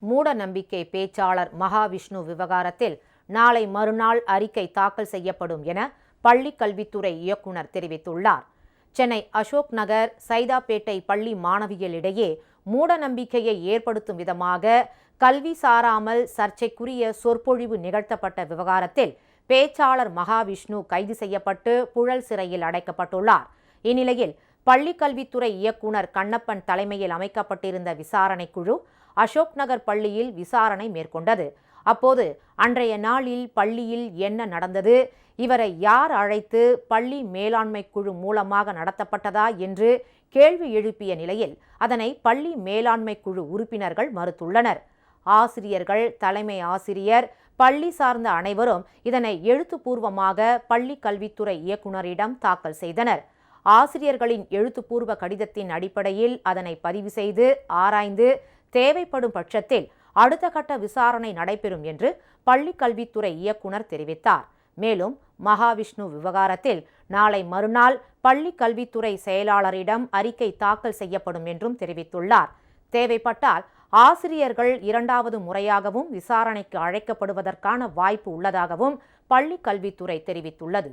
மூட நம்பிக்கை பேச்சாளர் மகாவிஷ்ணு விவகாரத்தில் நாளை மறுநாள் அறிக்கை தாக்கல் செய்யப்படும் என பள்ளிக் கல்வித்துறை இயக்குநர் தெரிவித்துள்ளார். சென்னை அசோக் நகர் சைதாப்பேட்டை பள்ளி மாணவிகளிடையே மூட நம்பிக்கையை ஏற்படுத்தும் விதமாக கல்வி சாராமல் சர்ச்சைக்குரிய சொற்பொழிவு நிகழ்த்தப்பட்ட விவகாரத்தில் பேச்சாளர் மகாவிஷ்ணு கைது செய்யப்பட்டு புழல் சிறையில் அடைக்கப்பட்டுள்ளார். இந்நிலையில் பள்ளிக் கல்வித்துறை இயக்குநர் கண்ணப்பன் தலைமையில் அமைக்கப்பட்டிருந்த விசாரணைக் குழு அசோக் நகர் பள்ளியில் விசாரணை மேற்கொண்டது. அப்போது அன்றைய நாளில் பள்ளியில் என்ன நடந்தது, இவரை யார் அழைத்து பள்ளி மேலாண்மை குழு மூலமாக நடத்தப்பட்டதா என்று கேள்வி எழுப்பிய நிலையில் அதனை பள்ளி மேலாண்மை குழு உறுப்பினர்கள் மறுத்துள்ளனர். ஆசிரியர்கள், தலைமை ஆசிரியர், பள்ளி சார்ந்த அனைவரும் இதனை எழுத்துப்பூர்வமாக பள்ளி கல்வித்துறை இயக்குநரிடம் தாக்கல் செய்தனர். ஆசிரியர்களின் எழுத்துப்பூர்வ கடிதத்தின் அடிப்படையில் அதனை பதிவு செய்து ஆராய்ந்து தேவைப்படும் பட்சத்தில் அடுத்த கட்ட விசாரணை நடைபெறும் என்று பள்ளிக் கல்வித்துறை இயக்குநர் தெரிவித்தார். மேலும் மகாவிஷ்ணு விவகாரத்தில் நாளை மறுநாள் பள்ளிக் கல்வித்துறை செயலாளரிடம் அறிக்கை தாக்கல் செய்யப்படும் என்றும் தெரிவித்துள்ளார். தேவைப்பட்டால் ஆசிரியர்கள் இரண்டாவது முறையாகவும் விசாரணைக்கு அழைக்கப்படுவதற்கான வாய்ப்பு உள்ளதாகவும் பள்ளிக் கல்வித்துறை தெரிவித்துள்ளது.